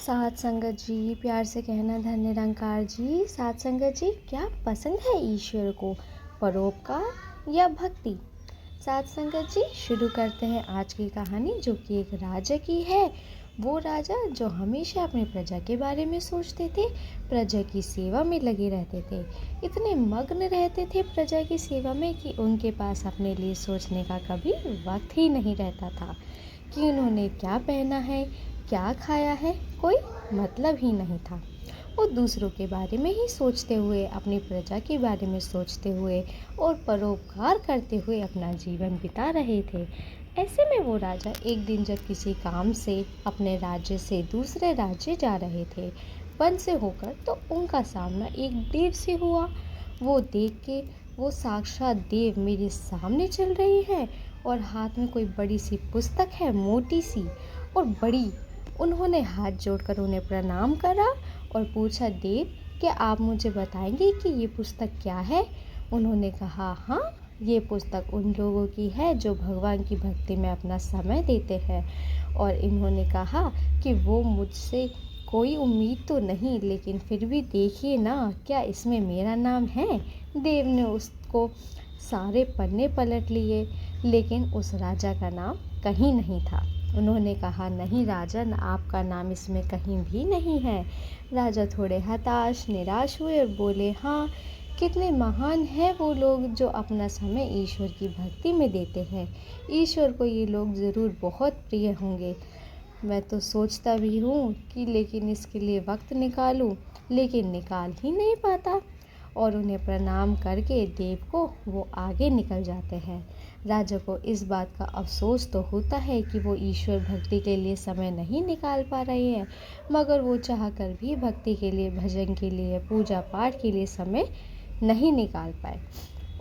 साथ संगत जी, प्यार से कहना धन निरंकार जी। साथ संगत जी, क्या पसंद है ईश्वर को, परोपकार या भक्ति? साथ संगत जी, शुरू करते हैं आज की कहानी, जो कि एक राजा की है। वो राजा जो हमेशा अपनी प्रजा के बारे में सोचते थे, प्रजा की सेवा में लगे रहते थे। इतने मग्न रहते थे प्रजा की सेवा में कि उनके पास अपने लिए सोचने का कभी वक्त ही नहीं रहता था कि उन्होंने क्या पहना है, क्या खाया है, कोई मतलब ही नहीं था। वो दूसरों के बारे में ही सोचते हुए, अपनी प्रजा के बारे में सोचते हुए और परोपकार करते हुए अपना जीवन बिता रहे थे। ऐसे में वो राजा एक दिन जब किसी काम से अपने राज्य से दूसरे राज्य जा रहे थे, वन से होकर, तो उनका सामना एक देव से हुआ। वो देख के, वो साक्षात देव मेरे सामने चल रही है और हाथ में कोई बड़ी सी पुस्तक है, मोटी सी और बड़ी। उन्होंने हाथ जोड़कर उन्हें प्रणाम करा और पूछा, देव, क्या आप मुझे बताएंगे कि ये पुस्तक क्या है? उन्होंने कहा, हाँ, ये पुस्तक उन लोगों की है जो भगवान की भक्ति में अपना समय देते हैं। और इन्होंने कहा कि वो मुझसे कोई उम्मीद तो नहीं, लेकिन फिर भी देखिए ना, क्या इसमें मेरा नाम है? देव ने उसको सारे पन्ने पलट लिए, लेकिन उस राजा का नाम कहीं नहीं था। उन्होंने कहा, नहीं राजन, आपका नाम इसमें कहीं भी नहीं है। राजा थोड़े हताश निराश हुए और बोले, हाँ, कितने महान हैं वो लोग जो अपना समय ईश्वर की भक्ति में देते हैं। ईश्वर को ये लोग ज़रूर बहुत प्रिय होंगे। मैं तो सोचता भी हूँ कि लेकिन इसके लिए वक्त निकालूं, लेकिन निकाल ही नहीं पाता। और उन्हें प्रणाम करके देव को वो आगे निकल जाते हैं। राजा को इस बात का अफसोस तो होता है कि वो ईश्वर भक्ति के लिए समय नहीं निकाल पा रहे हैं, मगर वो चाहकर भी भक्ति के लिए, भजन के लिए, पूजा पाठ के लिए समय नहीं निकाल पाए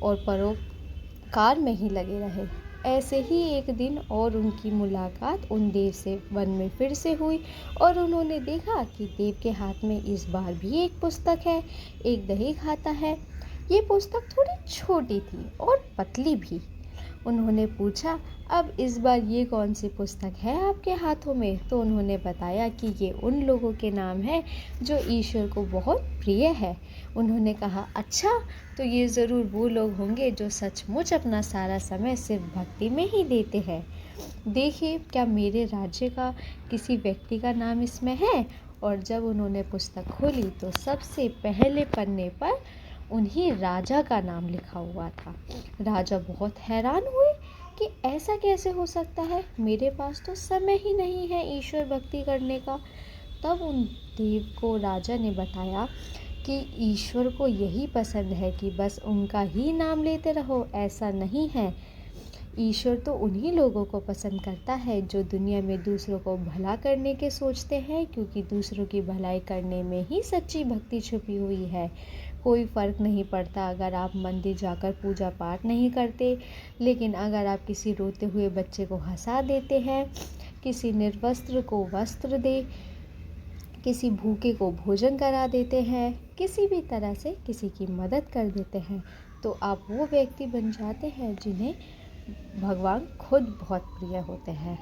और परोपकार में ही लगे रहे। ऐसे ही एक दिन और उनकी मुलाकात उन देव से वन में फिर से हुई और उन्होंने देखा कि देव के हाथ में इस बार भी एक पुस्तक है, एक दही खाता है। ये पुस्तक थोड़ी छोटी थी और पतली भी। उन्होंने पूछा, अब इस बार ये कौन सी पुस्तक है आपके हाथों में? तो उन्होंने बताया कि ये उन लोगों के नाम है जो ईश्वर को बहुत प्रिय है। उन्होंने कहा, अच्छा, तो ये ज़रूर वो लोग होंगे जो सचमुच अपना सारा समय सिर्फ भक्ति में ही देते हैं। देखिए, क्या मेरे राज्य का किसी व्यक्ति का नाम इसमें है? और जब उन्होंने पुस्तक खोली तो सबसे पहले पन्ने पर उन्हीं राजा का नाम लिखा हुआ था। राजा बहुत हैरान हुए कि ऐसा कैसे हो सकता है, मेरे पास तो समय ही नहीं है ईश्वर भक्ति करने का। तब उन देव को राजा ने बताया कि ईश्वर को यही पसंद है कि बस उनका ही नाम लेते रहो। ऐसा नहीं है, ईश्वर तो उन्हीं लोगों को पसंद करता है जो दुनिया में दूसरों को भला करने के सोचते हैं, क्योंकि दूसरों की भलाई करने में ही सच्ची भक्ति छुपी हुई है। कोई फ़र्क नहीं पड़ता अगर आप मंदिर जाकर पूजा पाठ नहीं करते, लेकिन अगर आप किसी रोते हुए बच्चे को हंसा देते हैं, किसी निर्वस्त्र को वस्त्र दे, किसी भूखे को भोजन करा देते हैं, किसी भी तरह से किसी की मदद कर देते हैं, तो आप वो व्यक्ति बन जाते हैं जिन्हें भगवान खुद बहुत प्रिय होते हैं।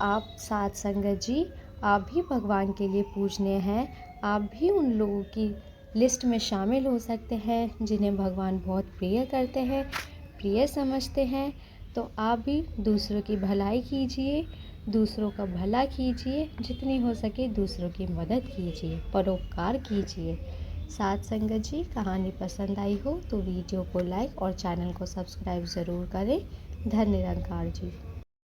आप साथ संगत जी, आप भी भगवान के लिए पूजनीय हैं। आप भी उन लोगों की लिस्ट में शामिल हो सकते हैं जिन्हें भगवान बहुत प्रिय करते हैं, प्रिय समझते हैं। तो आप भी दूसरों की भलाई कीजिए, दूसरों का भला कीजिए, जितनी हो सके दूसरों की मदद कीजिए, परोपकार कीजिए। साथ संगत जी, कहानी पसंद आई हो तो वीडियो को लाइक और चैनल को सब्सक्राइब ज़रूर करें। धन निरंकार जी।